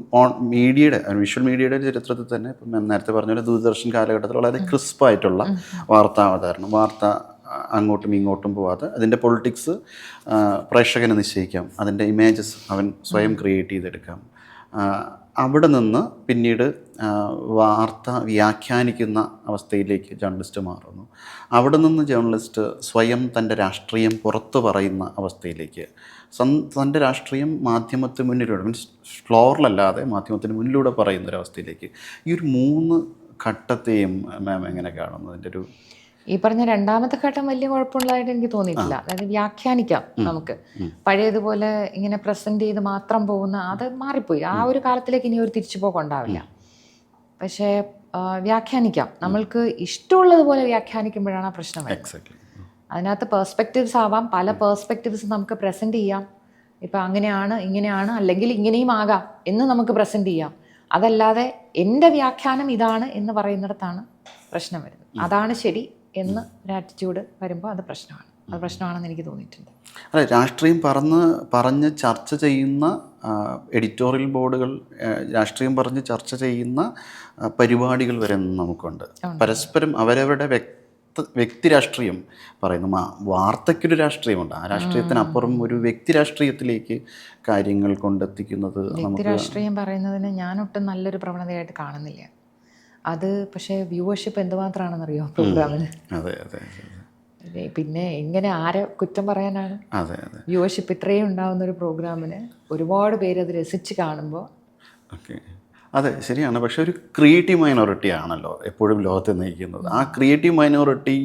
വിഷ്വൽ മീഡിയയുടെ ചരിത്രത്തിൽ തന്നെ ഇപ്പം നേരത്തെ പറഞ്ഞ പോലെ ദൂരദർശൻ കാലഘട്ടത്തിൽ വളരെ ക്രിസ്പായിട്ടുള്ള വാർത്താവതാരണം, വാർത്ത അങ്ങോട്ടും ഇങ്ങോട്ടും പോവാതെ അതിൻ്റെ പൊളിറ്റിക്സ് പ്രേക്ഷകനെ നിശ്ചയിക്കാം, അതിൻ്റെ ഇമേജസ് അവൻ സ്വയം ക്രിയേറ്റ് ചെയ്തെടുക്കാം. അവിടെ നിന്ന് പിന്നീട് വാർത്ത വ്യാഖ്യാനിക്കുന്ന അവസ്ഥയിലേക്ക് ജേർണലിസ്റ്റ് മാറുന്നു. അവിടെ നിന്ന് ജേർണലിസ്റ്റ് സ്വയം തൻ്റെ രാഷ്ട്രീയം പുറത്തു പറയുന്ന അവസ്ഥയിലേക്ക്, തൻ്റെ രാഷ്ട്രീയം മാധ്യമത്തിന് മുന്നിലൂടെ, മീൻസ് ഫ്ലോറിലല്ലാതെ മാധ്യമത്തിന് മുന്നിലൂടെ പറയുന്നൊരവസ്ഥയിലേക്ക്, ഈ ഒരു 3 ഘട്ടത്തെയും മാം എങ്ങനെ കാണുന്നു? അതിൻ്റെ ഒരു ഈ പറഞ്ഞ 2ാമത്തെ ഘട്ടം വലിയ കുഴപ്പമുള്ളതായിട്ട് എനിക്ക് തോന്നിയിട്ടില്ല. അതായത് വ്യാഖ്യാനിക്കാം നമുക്ക്, പഴയതുപോലെ ഇങ്ങനെ പ്രസൻറ്റ് ചെയ്ത് മാത്രം പോകുന്ന അത് മാറിപ്പോയി. ആ ഒരു കാലത്തിലേക്ക് ഇനി ഒരു തിരിച്ചുപോക്ക് ഉണ്ടാവില്ല. പക്ഷേ വ്യാഖ്യാനിക്കാം, നമ്മൾക്ക് ഇഷ്ടമുള്ളതുപോലെ വ്യാഖ്യാനിക്കുമ്പോഴാണ് ആ പ്രശ്നം വരുന്നത്. അതിനകത്ത് പേഴ്സ്പെക്റ്റീവ്സ് ആവാം, പല പേഴ്സ്പെക്റ്റീവ്സ് നമുക്ക് പ്രസൻറ്റ് ചെയ്യാം. ഇപ്പം അങ്ങനെയാണ്, ഇങ്ങനെയാണ്, അല്ലെങ്കിൽ ഇങ്ങനെയും ആകാം എന്ന് നമുക്ക് പ്രസൻറ്റ് ചെയ്യാം. അതല്ലാതെ എൻ്റെ വ്യാഖ്യാനം ഇതാണ് എന്ന് പറയുന്നിടത്താണ് പ്രശ്നം വരുന്നത്. അതാണ് ശരി എന്ന് ഒരു ആറ്റിറ്റ്യൂഡ് വരുമ്പോൾ അത് പ്രശ്നമാണെന്ന് എനിക്ക് തോന്നിയിട്ടുണ്ട്. അതെ, രാഷ്ട്രീയം പറഞ്ഞ് ചർച്ച ചെയ്യുന്ന എഡിറ്റോറിയൽ ബോർഡുകൾ, രാഷ്ട്രീയം പറഞ്ഞ് ചർച്ച ചെയ്യുന്ന പരിപാടികൾ വരെ നമുക്കുണ്ട്. പരസ്പരം അവരവരുടെ വ്യക്തി രാഷ്ട്രീയം പറയുന്നു. വാർത്തയ്ക്കൊരു രാഷ്ട്രീയമുണ്ട്, ആ രാഷ്ട്രീയത്തിനപ്പുറം ഒരു വ്യക്തി രാഷ്ട്രീയത്തിലേക്ക് കാര്യങ്ങൾ കൊണ്ടെത്തിക്കുന്നത്. വ്യക്തി രാഷ്ട്രീയം പറയുന്നതിന് ഞാനൊട്ടും നല്ലൊരു പ്രവണതയായിട്ട് കാണുന്നില്ല. അത് പക്ഷേ വ്യൂവർഷിപ്പ് എന്തുമാത്രമാണെന്നറിയോ പ്രോഗ്രാമിന്. പിന്നെ എങ്ങനെ ആരെ കുറ്റം പറയാനാണ്? വ്യൂവർഷിപ്പ് ഇത്രയും ഉണ്ടാകുന്ന ഒരു പ്രോഗ്രാമിന് ഒരുപാട് പേര് അത് രസിച്ച് കാണുമ്പോൾ. അതെ, ശരിയാണ്. പക്ഷെ ഒരു ക്രിയേറ്റീവ് മൈനോറിറ്റി ആണല്ലോ എപ്പോഴും ലോകത്തെ നയിക്കുന്നത്. ആ ക്രിയേറ്റീവ് മൈനോറിറ്റി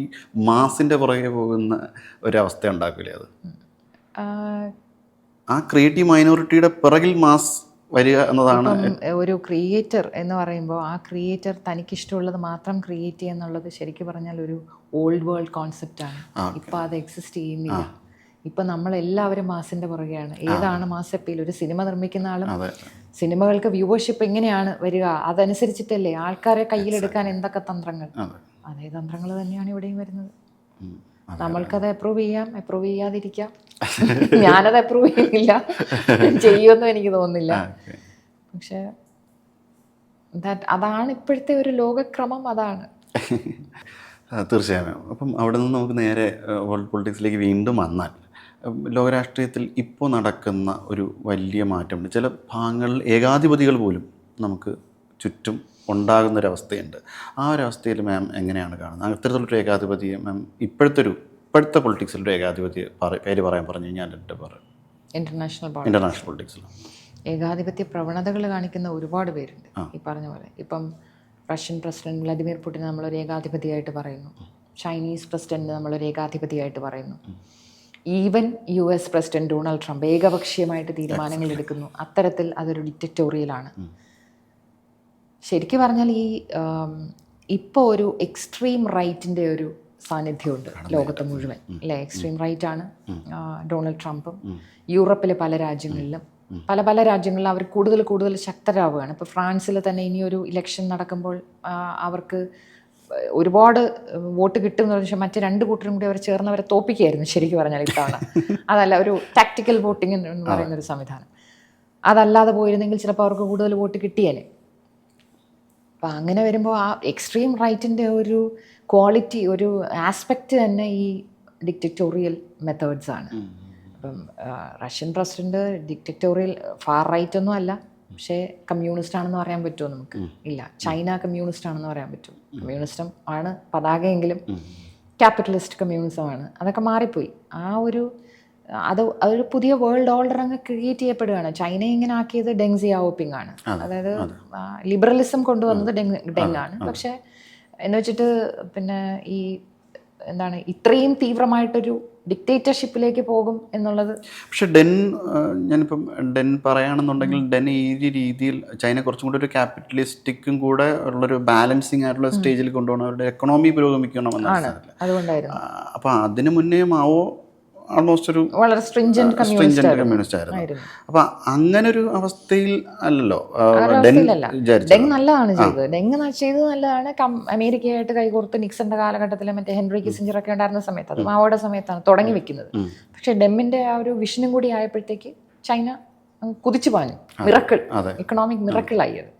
മാസിൻ്റെ പുറകെ പോകുന്ന ഒരവസ്ഥ ഉണ്ടാക്കില്ലേ അത്? ആ ക്രിയേറ്റീവ് മൈനോറിറ്റിയുടെ പിറകിൽ മാസ് വരിക എന്നതാണ്. ഒരു ക്രിയേറ്റർ എന്ന് പറയുമ്പോൾ ആ ക്രിയേറ്റർ തനിക്കിഷ്ടമുള്ളത് മാത്രം ക്രിയേറ്റ് ചെയ്യുക എന്നുള്ളത് ശരിക്കും പറഞ്ഞാൽ ഒരു ഓൾഡ് വേൾഡ് കോൺസെപ്റ്റാണ്. ഇപ്പം അത് എക്സിസ്റ്റ് ചെയ്യുന്നില്ല. ഇപ്പം നമ്മളെല്ലാവരും മാസിൻ്റെ പുറകെയാണ്. ഏതാണ് മാസ് അപ്പീൽ? ഒരു സിനിമ നിർമ്മിക്കുന്ന ആളും സിനിമകൾക്ക് വ്യൂവർഷിപ്പ് എങ്ങനെയാണ് വരിക, അതനുസരിച്ചിട്ടല്ലേ ആൾക്കാരെ കയ്യിലെടുക്കാൻ എന്തൊക്കെ തന്ത്രങ്ങൾ, അതേ തന്ത്രങ്ങൾ തന്നെയാണ് ഇവിടെയും വരുന്നത്. നമ്മൾക്കത് അപ്രൂവ് ചെയ്യാം, അപ്രൂവ് ചെയ്യാതിരിക്കാം. ഞാനത് അപ്രൂവ് ചെയ്യുന്നില്ല, ചെയ്യുമെന്നും എനിക്ക് തോന്നുന്നില്ല. പക്ഷെ അതാണ് ഇപ്പോഴത്തെ ഒരു ലോകക്രമം, അതാണ്. തീർച്ചയായും. അപ്പം അവിടെ നിന്ന് നമുക്ക് നേരെ വേൾഡ് പൊളിറ്റിക്സിലേക്ക് വീണ്ടും വന്നാൽ, ലോകരാഷ്ട്രീയത്തിൽ ഇപ്പോൾ നടക്കുന്ന ഒരു വലിയ മാറ്റമുണ്ട്. ചില ഭാഗങ്ങളിൽ ഏകാധിപതികൾ പോലും നമുക്ക് ചുറ്റും ഉണ്ടാകുന്നൊരവസ്ഥയുണ്ട്. ആ ഒരവസ്ഥയിൽ മാം എങ്ങനെയാണ് കാണുന്നത്? അത്തരത്തിലൊരു ഏകാധിപതിയെ മാം ഇപ്പോഴത്തെ പൊളിറ്റിക്സിലൊരു ഏകാധിപതിയെ പേര് പറയാൻ പറഞ്ഞു കഴിഞ്ഞാൽ എൻ്റെ പറയും ഇൻ്റർനാഷണൽ പൊളിറ്റിക്സിൽ ഏകാധിപത്യ പ്രവണതകൾ കാണിക്കുന്ന ഒരുപാട് പേരുണ്ട്. ഈ പറഞ്ഞ പോലെ ഇപ്പം റഷ്യൻ പ്രസിഡന്റ് വ്ളാദിമിർ പുടിനെ നമ്മളൊരു ഏകാധിപതിയായിട്ട് പറയുന്നു. ചൈനീസ് പ്രസിഡന്റ് നമ്മളൊരു ഏകാധിപതിയായിട്ട് പറയുന്നു. Even US president Donald Trump ഏകപക്ഷീയമായിട്ട് തീരുമാനങ്ങൾ എടുക്കുന്നു. അത്തരത്തിൽ അതൊരു ഡിക്റ്ററ്റോറിയലാണ്. ശരിക്കും പറഞ്ഞാൽ ഇപ്പോൾ ഒരു എക്സ്ട്രീം റൈറ്റിൻ്റെ ഒരു സാന്നിധ്യമുണ്ട് ലോകത്ത് മുഴുവൻ, അല്ലേ? എക്സ്ട്രീം റൈറ്റ് ആണ് ഡൊണാൾഡ് ട്രംപും. യൂറോപ്പിലെ പല രാജ്യങ്ങളിലും പല രാജ്യങ്ങളിലും അവർ കൂടുതൽ ശക്തരാവുകയാണ്. ഇപ്പോൾ ഫ്രാൻസിൽ തന്നെ ഇനിയൊരു ഇലക്ഷൻ നടക്കുമ്പോൾ അവർക്ക് ഒരുപാട് വോട്ട് കിട്ടുമെന്ന് പറഞ്ഞാൽ മറ്റ് രണ്ട് കൂട്ടരും കൂടി അവർ ചേർന്നവരെ തോപ്പിക്കുകയായിരുന്നു ശരിക്കും പറഞ്ഞാൽ ഇത്തവണ. അതല്ല, ഒരു ടാക്ടിക്കൽ വോട്ടിംഗ് എന്ന് പറയുന്നൊരു സംവിധാനം. അതല്ലാതെ പോയിരുന്നെങ്കിൽ ചിലപ്പോൾ അവർക്ക് കൂടുതൽ വോട്ട് കിട്ടിയേനെ. അപ്പം അങ്ങനെ വരുമ്പോൾ ആ എക്സ്ട്രീം റൈറ്റിൻ്റെ ഒരു ക്വാളിറ്റി, ഒരു ആസ്പെക്റ്റ് തന്നെ ഈ ഡിക്റ്ററ്റോറിയൽ മെത്തേഡ്സ് ആണ്. അപ്പം Russian president dictatorial far right ഒന്നും അല്ല, പക്ഷേ കമ്മ്യൂണിസ്റ്റ് ആണെന്ന് പറയാൻ പറ്റുമോ നമുക്ക്? ഇല്ല. ചൈന കമ്മ്യൂണിസ്റ്റ് ആണെന്ന് പറയാൻ പറ്റും. കമ്മ്യൂണിസം ആണ് പതാകയെങ്കിലും ക്യാപിറ്റലിസ്റ്റ് കമ്മ്യൂണിസമാണ്. അതൊക്കെ മാറിപ്പോയി. അതൊരു പുതിയ വേൾഡ് ഓർഡർ അങ്ങ് ക്രിയേറ്റ് ചെയ്യപ്പെടുകയാണ്. ചൈനയെ ഇങ്ങനെ ആക്കിയത് ഡെങ് സിയാവോപിങ് ആണ്. അതായത് ലിബറലിസം കൊണ്ടുവന്നത് ഡെങ് ആണ്. പക്ഷേ എന്ന് വെച്ചിട്ട് പിന്നെ ഈ എന്താണ് ഇത്രയും തീവ്രമായിട്ടൊരു ഡിക്റ്റേറ്റർഷിപ്പിലേക്ക് പോകും എന്നുള്ളത്. പക്ഷെ ഞാനിപ്പം ഡെൻ പറയുകയാണെന്നുണ്ടെങ്കിൽ ഡെൻ ഈ രീതിയിൽ ചൈന കുറച്ചും കൂടി ഒരു ക്യാപിറ്റലിസ്റ്റിക്കും കൂടെ ഉള്ളൊരു ബാലൻസിങ് ആയിട്ടുള്ള സ്റ്റേജിൽ കൊണ്ടുപോകണം, അവരുടെ എക്കണോമി പുരോഗമിക്കണമെന്നാണ്. അതുകൊണ്ടായിരുന്നു. അപ്പം അതിന് മുന്നേ മാവോ ആൾമോസ്റ്റ് ഒരു വളരെ സ്ട്രിഞ്ചന്റ് കമ്മ്യൂണിസ്റ്റ് ആയിരുന്നു. അപ്പൊ അങ്ങനെ ഒരു അവസ്ഥയിൽ അല്ലല്ലോ ഡെങ് നല്ലതാണ് ചെയ്തത്. ഡെങ് ചെയ്തത് നല്ലതാണ്. അമേരിക്കയായിട്ട് കൈകോർത്ത് നിക്സന്റെ കാലഘട്ടത്തിൽ മറ്റേ ഹെൻറി കിസിഞ്ചർ ഒക്കെ ഉണ്ടായിരുന്ന സമയത്ത്, അത് മാവോയുടെ സമയത്താണ് തുടങ്ങി വെക്കുന്നത്. പക്ഷെ ഡെമ്മിന്റെ ആ ഒരു വിഷനും കൂടി ആയപ്പോഴത്തേക്ക് ചൈന കുതിച്ചു പാഞ്ഞു. മിറക്കിൾ, ഇക്കണോമിക് മിറക്കിളായി അത്.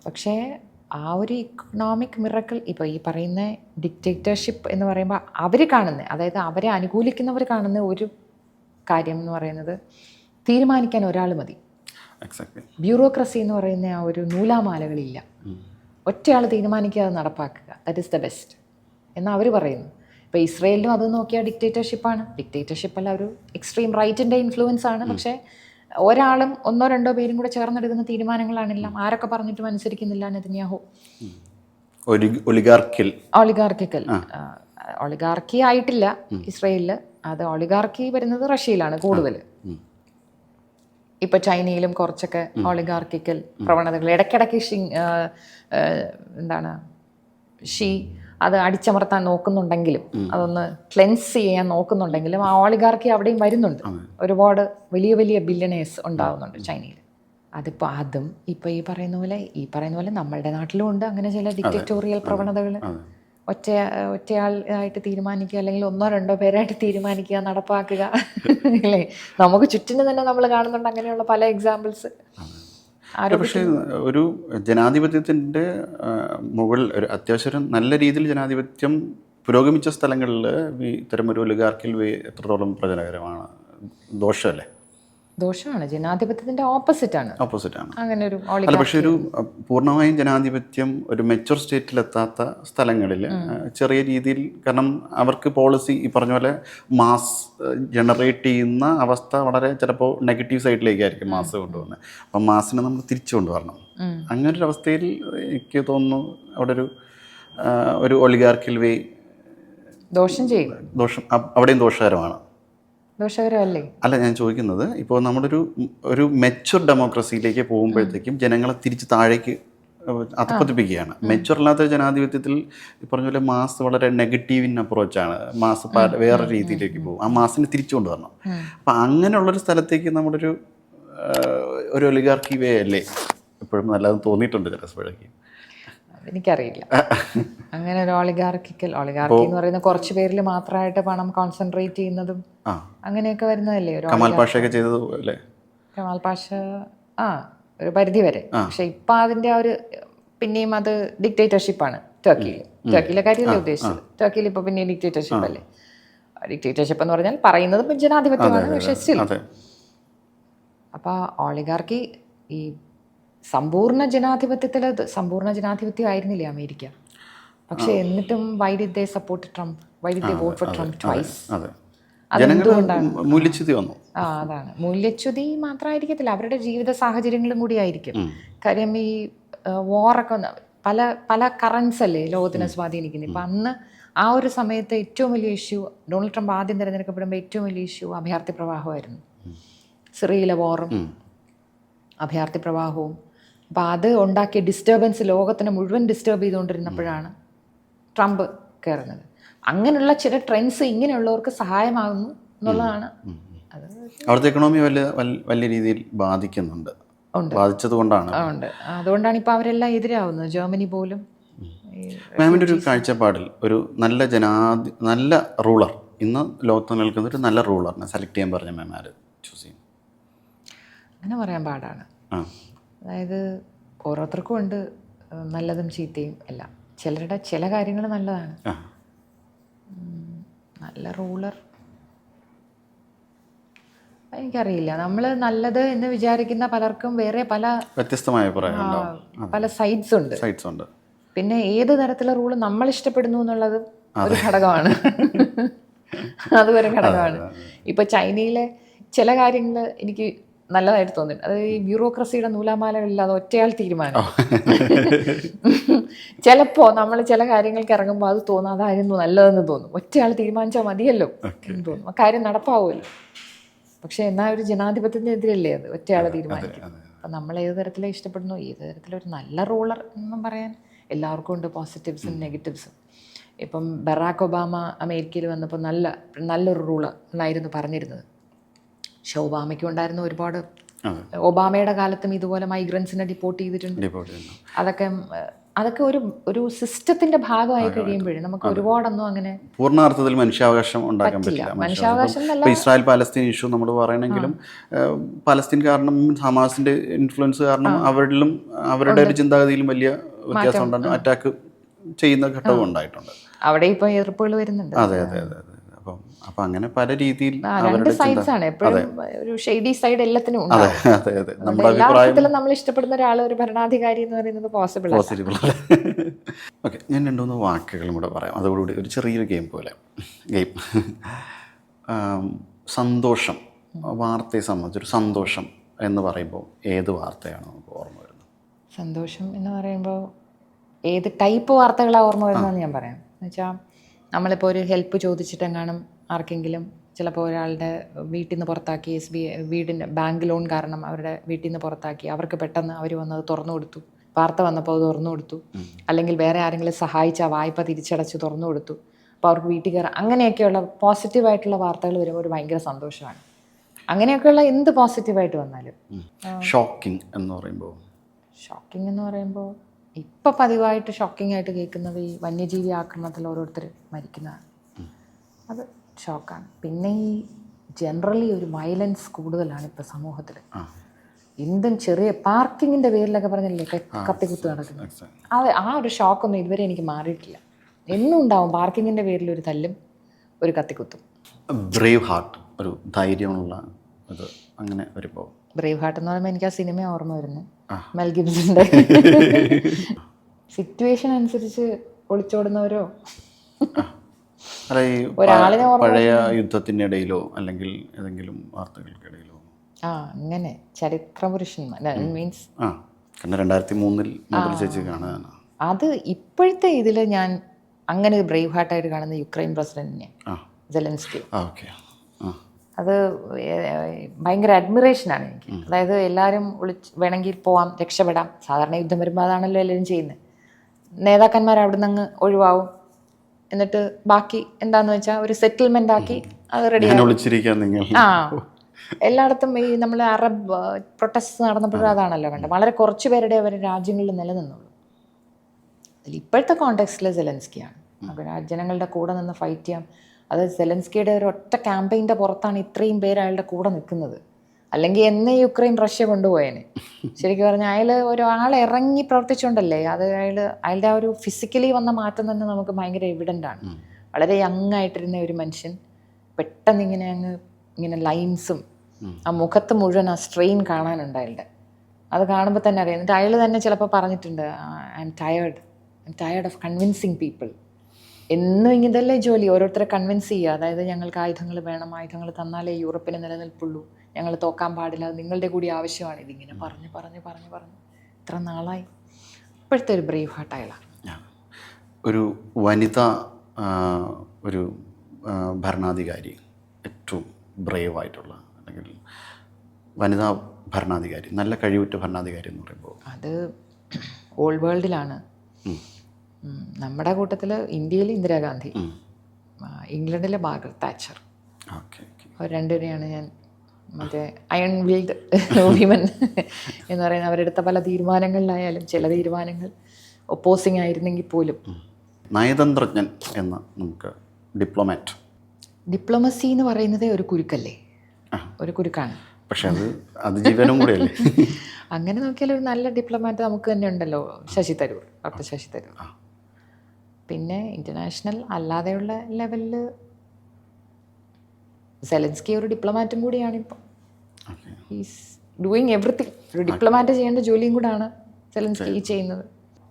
പക്ഷേ ആ ഒരു ഇക്കണോമിക് മിറക്കിൾ ഇപ്പോൾ ഈ പറയുന്ന ഡിക്റ്റേറ്റർഷിപ്പ് എന്ന് പറയുമ്പോൾ അവർ കാണുന്നത്, അതായത് അവരെ അനുകൂലിക്കുന്നവർ കാണുന്ന ഒരു കാര്യം എന്ന് പറയുന്നത് തീരുമാനിക്കാൻ ഒരാൾ മതി. ബ്യൂറോക്രസി എന്ന് പറയുന്ന ആ ഒരു നൂലാമാലകളില്ല. ഒറ്റയാൾ തീരുമാനിക്കുക, അത് നടപ്പാക്കുക, ദാറ്റ് ഈസ് ദ ബെസ്റ്റ് എന്ന് അവർ പറയുന്നു. ഇപ്പോൾ ഇസ്രയേലിലും അത് നോക്കിയാൽ ഡിക്റ്റേറ്റർഷിപ്പാണ്. ഡിക്റ്റേറ്റർഷിപ്പല്ല, ഒരു എക്സ്ട്രീം റൈറ്റിൻ്റെ ഇൻഫ്ലുവൻസ് ആണ്. പക്ഷേ ഒരാളും ഒന്നോ രണ്ടോ പേരും കൂടെ ചേർന്നെടുക്കുന്ന തീരുമാനങ്ങളാണെല്ലാം. ആരൊക്കെ പറഞ്ഞിട്ടും അനുസരിക്കുന്നില്ല നെതന്യാഹു. ഒളിഗാർക്കി ആയിട്ടില്ല ഇസ്രയേലില്. അത് ഒളിഗാർക്കി വരുന്നത് റഷ്യയിലാണ് കൂടുതൽ. ഇപ്പൊ ചൈനയിലും കുറച്ചൊക്കെ ഒളിഗാർക്കിക്കൽ പ്രവണതകൾ ഇടയ്ക്കിടയ്ക്ക് അത് അടിച്ചമർത്താൻ നോക്കുന്നുണ്ടെങ്കിലും, അതൊന്ന് ക്ലെൻസ് ചെയ്യാൻ നോക്കുന്നുണ്ടെങ്കിലും ആ ഓളിഗാർക്കി അവിടെയും വരുന്നുണ്ട്. ഒരുപാട് വലിയ വലിയ ബില്യണേഴ്സ് ഉണ്ടാവുന്നുണ്ട് ചൈനയിൽ. അതും ഇപ്പൊ ഈ പറയുന്ന പോലെ നമ്മളുടെ നാട്ടിലും ഉണ്ട് അങ്ങനെ ചില ഡിക്റ്ററ്റോറിയൽ പ്രവണതകൾ. ഒറ്റയാളായിട്ട് തീരുമാനിക്കുക, അല്ലെങ്കിൽ ഒന്നോ രണ്ടോ പേരായിട്ട് തീരുമാനിക്കുക, നടപ്പാക്കുക, അല്ലേ? നമുക്ക് ചുറ്റിനും തന്നെ നമ്മൾ കാണുന്നുണ്ട് അങ്ങനെയുള്ള പല എക്സാമ്പിൾസ്. പക്ഷേ ഒരു ജനാധിപത്യത്തിൻ്റെ മുകളിൽ ഒരു അത്യാവശ്യം നല്ല രീതിയിൽ ജനാധിപത്യം പുരോഗമിച്ച സ്ഥലങ്ങളിൽ ഇത്തരമൊരു ഒലിഗാർക്കിൽ എത്രത്തോളം പ്രയോജനകരമാണ്? ദോഷമാണ്. ജനാധിപത്യത്തിന്റെ ഓപ്പോസിറ്റാണ്. അങ്ങനെ ഒരു അല്ല, പക്ഷെ ഒരു പൂർണ്ണമായും ജനാധിപത്യം ഒരു മെച്യൂർ സ്റ്റേറ്റിലെത്താത്ത സ്ഥലങ്ങളിൽ ചെറിയ രീതിയിൽ, കാരണം അവർക്ക് പോളിസി ഈ പറഞ്ഞ പോലെ മാസ് ജനറേറ്റ് ചെയ്യുന്ന അവസ്ഥ വളരെ ചിലപ്പോൾ നെഗറ്റീവ് സൈഡിലേക്കായിരിക്കും മാസ് കൊണ്ടുപോകുന്നത്. അപ്പം മാസിനെ നമ്മൾ തിരിച്ചു കൊണ്ടുവരണം. അങ്ങനൊരു അവസ്ഥയിൽ എനിക്ക് തോന്നുന്നു അവിടെ ഒരു ഒലിഗാർക്കിൽ ദോഷം അവിടെയും ദോഷകരമാണ്. ദോഷകരമല്ലേ? അല്ല, ഞാൻ ചോദിക്കുന്നത് ഇപ്പോൾ നമ്മളൊരു മെച്യൂർ ഡെമോക്രസിയിലേക്ക് പോകുമ്പോഴത്തേക്കും ജനങ്ങളെ തിരിച്ച് താഴേക്ക് അധപ്പതിപ്പിക്കുകയാണ്. മെച്ചുവർ അല്ലാത്ത ജനാധിപത്യത്തിൽ ഈ പറഞ്ഞ പോലെ മാസ് വളരെ നെഗറ്റീവ് ഇൻ അപ്രോച്ചാണ്. മാസ് വേറെ രീതിയിലേക്ക് പോകും. ആ മാസിനെ തിരിച്ചു കൊണ്ടുവരണം. അപ്പം അങ്ങനെയുള്ളൊരു സ്ഥലത്തേക്ക് നമ്മുടെ ഒരു ഒലിഗാർക്കി വേ അല്ലേ എപ്പോഴും നല്ലതെന്ന് തോന്നിയിട്ടുണ്ട് ചില സമയത്ത്. എനിക്കറിയില്ല അങ്ങനെ ഒരു ഒളിഗാർക്കി എന്ന് പറയുന്ന കുറച്ച് പേരിൽ മാത്രമായിട്ട് പണം കോൺസെൻട്രേറ്റ് ചെയ്യുന്നതും അങ്ങനെയൊക്കെ വരുന്നതല്ലേ ഒരു കമാൽ പാഷയൊക്കെ ചെയ്തത് അല്ലേ? കമാൽ പാഷ ഒരു പരിധി വരെ. പക്ഷെ ഇപ്പൊ അതിന്റെ ഒരു പിന്നെയും അത് ഡിക്റ്റേറ്റർഷിപ്പാണ് ടർക്കിയിലെ കാര്യമല്ലേ ഉദ്ദേശിച്ചത്. ടർക്കിയിൽ ഇപ്പൊ പിന്നെ ഡിക്റ്റേറ്റർഷിപ്പ് അല്ലേ. ഡിക്റ്റേറ്റർഷിപ്പ് എന്ന് പറഞ്ഞാൽ പറയുന്നത് ജനാധിപത്യമാണ്. പക്ഷെ സ്റ്റിൽ അപ്പൊ ഒളിഗാർക്കി ഈ സമ്പൂർണ്ണ ജനാധിപത്യം ആയിരുന്നില്ലേ അമേരിക്ക. പക്ഷെ എന്നിട്ടും why did they support Trump? Why did they vote four Trump twice? അതെന്തുകൊണ്ടാണ്? മൂല്യച്യുതി വന്നു. അതാണ്. മൂല്യച്യുതി മാത്രമായിരിക്കത്തില്ല, അവരുടെ ജീവിത സാഹചര്യങ്ങളും കൂടി ആയിരിക്കും. കാര്യം ഈ വാറൊക്കെ പല പല കറൻസ് അല്ലേ ലോകത്തിനെ സ്വാധീനിക്കുന്നത്. ഇപ്പം അന്ന് ആ ഒരു സമയത്ത് ഏറ്റവും വലിയ ഇഷ്യൂ, ഡൊണാൾഡ് ട്രംപ് ആദ്യം തിരഞ്ഞെടുക്കപ്പെടുമ്പോൾ ഏറ്റവും വലിയ ഇഷ്യൂ അഭയാർത്ഥി പ്രവാഹമായിരുന്നു. സിറിയയിലെ വാറും അഭയാർത്ഥി പ്രവാഹവും. അപ്പം അത് ഉണ്ടാക്കിയ ഡിസ്റ്റർബൻസ് ലോകത്തിനെ മുഴുവൻ ഡിസ്റ്റർബ് ചെയ്തുകൊണ്ടിരുന്നപ്പോഴാണ് ട്രംപ് കയറുന്നത്. അങ്ങനെയുള്ള ചില ട്രെൻഡ്സ് ഇങ്ങനെയുള്ളവർക്ക് സഹായമാകുന്നു എന്നുള്ളതാണ്. അത് അവിടുത്തെ എക്കണോമി വലിയ രീതിയിൽ ബാധിക്കുന്നുണ്ട്. ബാധിച്ചത് കൊണ്ടാണ് അതുകൊണ്ടാണ് ഇപ്പോൾ അവരെല്ലാം എതിരാവുന്നത്. ജർമ്മനി പോലും. മാമിൻ്റെ ഒരു കാഴ്ചപ്പാടിൽ ഒരു നല്ല റൂളർ, ഇന്ന് ലോകത്ത് നിൽക്കുന്ന ഒരു നല്ല റൂളറിനെ സെലക്ട് ചെയ്യാൻ പറഞ്ഞ മാം ആര് ചൂസ് ചെയ്യും? അങ്ങനെ പറയാൻ പാടാണ്. അതായത് ഓരോരുത്തർക്കും ഉണ്ട് നല്ലതും ചീത്തയും എല്ലാം. ചിലരുടെ ചില കാര്യങ്ങൾ നല്ലതാണ്. നല്ല റൂളർ എനിക്കറിയില്ല. നമ്മൾ നല്ലത് എന്ന് വിചാരിക്കുന്ന പലർക്കും വേറെ വ്യത്യസ്തമായ പല സൈഡ്സ് ഉണ്ട്. പിന്നെ ഏത് തരത്തിലുള്ള റൂള് നമ്മൾ ഇഷ്ടപ്പെടുന്നു എന്നുള്ളത് ഒരു ഘടകമാണ്. അതൊരു ഘടകമാണ്. ഇപ്പൊ ചൈനയിലെ ചില കാര്യങ്ങൾ എനിക്ക് നല്ലതായിട്ട് തോന്നുന്നു. അത് ഈ ബ്യൂറോക്രസിയുടെ നൂലാമാലകളില്ലാതെ ഒറ്റയാൾ തീരുമാനം. ചിലപ്പോൾ നമ്മൾ ചില കാര്യങ്ങൾക്ക് ഇറങ്ങുമ്പോൾ അത് തോന്നും അതായിരുന്നു നല്ലതെന്ന് തോന്നും. ഒറ്റയാൾ തീരുമാനിച്ചാൽ മതിയല്ലോ എന്ന് തോന്നും. ആ കാര്യം നടപ്പാവുമല്ലോ. പക്ഷെ എന്നാൽ ഒരു ജനാധിപത്യത്തിനെതിരല്ലേ അത് ഒറ്റയാൾ തീരുമാനിക്കും. അപ്പം നമ്മൾ ഏത് തരത്തിലാണ് ഇഷ്ടപ്പെടുന്നു, ഏത് തരത്തിലൊരു നല്ല റൂളർ എന്നും പറയാൻ എല്ലാവർക്കും ഉണ്ട് പോസിറ്റീവ്സും നെഗറ്റീവ്സും. ഇപ്പം ബറാക്ക് ഒബാമ അമേരിക്കയിൽ വന്നപ്പോൾ നല്ലൊരു റൂളർ എന്നായിരുന്നു പറഞ്ഞിരുന്നത്. പക്ഷെ ഒബാമയ്ക്കും ഉണ്ടായിരുന്ന ഒരുപാട്, ഒബാമയുടെ കാലത്തും ഇതുപോലെ മൈഗ്രൻസിനെ ഡിപ്പോർട്ട് ചെയ്തിട്ടുണ്ട്. അതൊക്കെ ഒരു സിസ്റ്റത്തിന്റെ ഭാഗമായി കഴിയുമ്പോഴേ നമുക്ക് ഒരുപാടൊന്നും അങ്ങനെ പൂർണ്ണാർത്ഥത്തിൽ മനുഷ്യാവകാശം ഉണ്ടാക്കാൻ പറ്റില്ല. മനുഷ്യാവകാശം ഇസ്രായേൽ പാലസ്തീൻ ഇഷ്യൂ നമ്മൾ പറയണമെങ്കിലും പാലസ്തീൻ കാരണം ഹമാസിന്റെ ഇൻഫ്ലുവൻസ് കാരണം അവരുടെ ഒരു ചിന്താഗതിയിലും വലിയ വ്യത്യാസം ഉണ്ടായിരുന്നു. അറ്റാക്ക് ചെയ്യുന്ന ഘട്ടവും ഉണ്ടായിട്ടുണ്ട്. അവിടെ ഇപ്പൊ എതിർപ്പുകൾ വരുന്നുണ്ട്. അതെ. അപ്പം അങ്ങനെ പല രീതിയിൽ രണ്ട് സൈഡ്സ് ആണ്. എപ്പോഴും ഒരു ഷെയ്ഡി സൈഡ് എല്ലാത്തിനും ഉണ്ടാവും. എല്ലാ അർത്ഥത്തിലും നമ്മൾ ഇഷ്ടപ്പെടുന്ന ഒരാൾ ഒരു ഭരണാധികാരി എന്ന് പറയുന്നത് പോസിബിൾ. ഓക്കെ, ഞാൻ 2-3 വാക്കുകളും കൂടെ പറയാം. അതോടുകൂടി ഒരു ചെറിയൊരു ഗെയിം. സന്തോഷം, വാർത്തയെ സംബന്ധിച്ചൊരു സന്തോഷം എന്ന് പറയുമ്പോൾ ഏത് വാർത്തയാണ് നമുക്ക് ഓർമ്മ വരുന്നത്? സന്തോഷം എന്ന് പറയുമ്പോൾ ഏത് ടൈപ്പ് വാർത്തകളാണ് ഓർമ്മ വരുന്നതെന്ന് ഞാൻ പറയാം. എന്നുവെച്ചാൽ നമ്മളിപ്പോൾ ഒരു ഹെൽപ്പ് ചോദിച്ചിട്ടെങ്ങാനും ആർക്കെങ്കിലും ചിലപ്പോൾ ഒരാളുടെ വീട്ടിൽ നിന്ന് പുറത്താക്കി, വീടിൻ്റെ ബാങ്ക് ലോൺ കാരണം അവരുടെ വീട്ടിൽ നിന്ന് പുറത്താക്കി, അവർക്ക് പെട്ടെന്ന് അവർ വന്നത് തുറന്നു കൊടുത്തു, വാർത്ത വന്നപ്പോൾ അത് തുറന്നു കൊടുത്തു. അല്ലെങ്കിൽ വേറെ ആരെങ്കിലും സഹായിച്ച വായ്പ തിരിച്ചടച്ച് തുറന്നു കൊടുത്തു, അപ്പോൾ അവർക്ക് വീട്ടിൽ കയറാം. അങ്ങനെയൊക്കെയുള്ള പോസിറ്റീവായിട്ടുള്ള വാർത്തകൾ വരുമ്പോൾ ഒരു ഭയങ്കര സന്തോഷമാണ്. അങ്ങനെയൊക്കെയുള്ള എന്ത് പോസിറ്റീവായിട്ട് വന്നാലും. ഷോക്കിംഗ് എന്ന് പറയുമ്പോൾ ഇപ്പം പതിവായിട്ട് ഷോക്കിംഗ് ആയിട്ട് കേൾക്കുന്നത് ഈ വന്യജീവി ആക്രമണത്തിൽ ഓരോരുത്തർ മരിക്കുന്നതാണ്. അത് ഷോക്കാണ്. പിന്നെ ഈ ജനറലി ഒരു വയലൻസ് കൂടുതലാണ് ഇപ്പോൾ സമൂഹത്തിൽ. എന്തും ചെറിയ പാർക്കിങ്ങിൻ്റെ പേരിലൊക്കെ പറഞ്ഞില്ലേ കത്തിക്കുത്ത് നടക്കുന്നത്. ആ ഒരു ഷോക്കൊന്നും ഇതുവരെ എനിക്ക് മാറിയിട്ടില്ല. എന്നും ഉണ്ടാവും പാർക്കിങ്ങിൻ്റെ പേരിൽ ഒരു തല്ലും ഒരു കത്തിക്കുത്തും. ബ്രേവ് ഹാർട്ട്, ഒരു ധൈര്യമുള്ള ഇത് അങ്ങനെ വരുമ്പോൾ. ബ്രേവ് ഹാർട്ട് എന്ന് പറയുമ്പോൾ എനിക്ക് ആ സിനിമ ഓർമ്മ വരുന്നു, മെൽ ഗിബ്സന്റെ. സിറ്റുവേഷൻ അനുസരിച്ച് ഒളിച്ചോടുന്നവരോ ഒരാളിനെ പഴയ യുദ്ധത്തിൻ്റെ ഇടയിലോ അല്ലെങ്കിൽ ഏതെങ്കിലും വാർത്തകൾക്കിടയിലോ അങ്ങനെ ചരിത്രപുരുഷൻ മീൻസ് 2003 മുതൽ ചേച്ചി കാണാൻ. അത് ഇപ്പോഴത്തെ ഇതിൽ ഞാൻ അങ്ങനെ ബ്രേവ് ഹാർട്ടായിട്ട് കാണുന്ന യുക്രൈൻ പ്രസിഡന്റിനെ, സെലൻസ്കി. അത് ഭയങ്കര അഡ്മിറേഷനാണ് എനിക്ക്. അതായത് എല്ലാവരും വേണമെങ്കിൽ പോവാം, രക്ഷപ്പെടാം. സാധാരണ യുദ്ധം വരുമ്പോൾ അതാണല്ലോ എല്ലാവരും ചെയ്യുന്നത്. നേതാക്കന്മാർ അവിടെ നിന്ന് അങ്ങ് ഒഴിവാവും, എന്നിട്ട് ബാക്കി എന്താന്ന് വെച്ചാൽ ഒരു സെറ്റിൽമെന്റ് ആക്കി അത് റെഡി. ആ, എല്ലായിടത്തും ഈ നമ്മൾ അറബ് പ്രൊട്ടസ്റ്റ് നടന്നപ്പോഴും അതാണല്ലോ കണ്ടത്. വളരെ കുറച്ച് പേരുടെ അവരുടെ രാജ്യങ്ങളിൽ നിലനിന്നുള്ളൂ. അതിൽ ഇപ്പോഴത്തെ കോണ്ടെക്സ്റ്റിൽ സെലൻസ്കിയാണ് ജനങ്ങളുടെ കൂടെ നിന്ന് ഫൈറ്റ് ചെയ്യാം. അത് സെലൻസ്കിയുടെ ഒരു ഒറ്റ ക്യാമ്പയിൻ്റെ പുറത്താണ് ഇത്രയും പേര് അയാളുടെ കൂടെ നിൽക്കുന്നത്. അല്ലെങ്കിൽ എന്നേ യുക്രൈൻ റഷ്യ കൊണ്ടുപോയേനെ. ശരിക്കും പറഞ്ഞാൽ അയാൾ ഒരാൾ ഇറങ്ങി പ്രവർത്തിച്ചുകൊണ്ടല്ലേ അത് അയാളുടെ ആ ഒരു ഫിസിക്കലി വന്ന മാറ്റം തന്നെ നമുക്ക് ഭയങ്കര എവിഡൻ്റ് ആണ്. വളരെ യങ് ആയിട്ടിരുന്ന ഒരു മനുഷ്യൻ പെട്ടെന്ന് ഇങ്ങനെ ലൈൻസും ആ മുഖത്ത് മുഴുവൻ ആ സ്ട്രെയിൻ കാണാനുണ്ട് അയാളുടെ. അത് കാണുമ്പോൾ തന്നെ അറിയാം. എന്നിട്ട് അയാൾ തന്നെ ചിലപ്പോൾ പറഞ്ഞിട്ടുണ്ട്, I am tired of convincing people. എന്നും ഇങ്ങനല്ലേ ജോലി, ഓരോരുത്തരെ കൺവിൻസ് ചെയ്യുക. അതായത് ഞങ്ങൾക്ക് ആയുധങ്ങൾ വേണം, ആയുധങ്ങൾ തന്നാലേ യൂറോപ്പിന് നിലനിൽപ്പുള്ളൂ, ഞങ്ങൾ തോക്കാൻ പാടില്ല, അത് നിങ്ങളുടെ കൂടി ആവശ്യമാണ്. ഇതിങ്ങനെ പറഞ്ഞ് ഇത്ര നാളായി. ഇപ്പോഴത്തെ ഒരു ബ്രേവ് ഹാർട്ട് അയാളാണ്. ഒരു വനിത ഒരു ഭരണാധികാരി, ഏറ്റവും ബ്രേവായിട്ടുള്ള അല്ലെങ്കിൽ വനിതാ ഭരണാധികാരി, നല്ല കഴിവുറ്റ ഭരണാധികാരി എന്ന് പറയുമ്പോൾ അത് ഓൾഡ് വേൾഡിലാണ്. നമ്മുടെ കൂട്ടത്തിൽ ഇന്ത്യയിൽ ഇന്ദിരാഗാന്ധി, ഇംഗ്ലണ്ടിലെ മാർഗരറ്റ് താച്ചർ. അവർ രണ്ടുപേരെയാണ് ഞാൻ മറ്റേ അയൺ വിൽഡ് വിമൻ എന്ന് പറയുന്നത്. അവരെടുത്ത പല തീരുമാനങ്ങളിലായാലും ചില തീരുമാനങ്ങൾ ഒപ്പോസിങ് ആയിരുന്നെങ്കിൽ പോലും. നയതന്ത്രജ്ഞൻ എന്ന നമുക്ക് ഡിപ്ലോമസി എന്ന് പറയുന്നത് ഒരു കുരുക്കല്ലേ, ഒരു കുരുക്കാണ്. പക്ഷെ അത് അതിജീവനം കൂടെയല്ലേ. അങ്ങനെ നോക്കിയാൽ ഒരു നല്ല ഡിപ്ലോമാറ്റ് നമുക്ക് തന്നെ ഉണ്ടല്ലോ, ഡോക്ടർ ശശി തരൂർ. പിന്നെ ഇൻ്റർനാഷണൽ അല്ലാതെയുള്ള ലെവലിൽ സെലൻസ്കി ഒരു ഡിപ്ലോമാറ്റും കൂടിയാണ്. ഇപ്പോൾ ഹീസ് ഡൂയിങ് എവറിത്തിങ്. ഒരു ഡിപ്ലോമാറ്റ് ചെയ്യേണ്ട ജോലിയും കൂടാണ് സെലൻസ്കി ചെയ്യുന്നത്.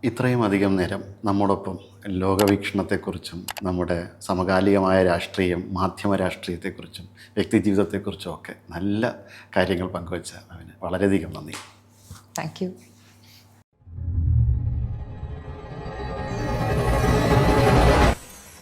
ഇത്രയും അധികം നേരം നമ്മോടൊപ്പം ലോകവീക്ഷണത്തെക്കുറിച്ചും നമ്മുടെ സമകാലികമായ രാഷ്ട്രീയം, മാധ്യമ രാഷ്ട്രീയത്തെക്കുറിച്ചും വ്യക്തിജീവിതത്തെക്കുറിച്ചും ഒക്കെ നല്ല കാര്യങ്ങൾ പങ്കുവച്ച അവന് വളരെയധികം നന്ദി. Thank you.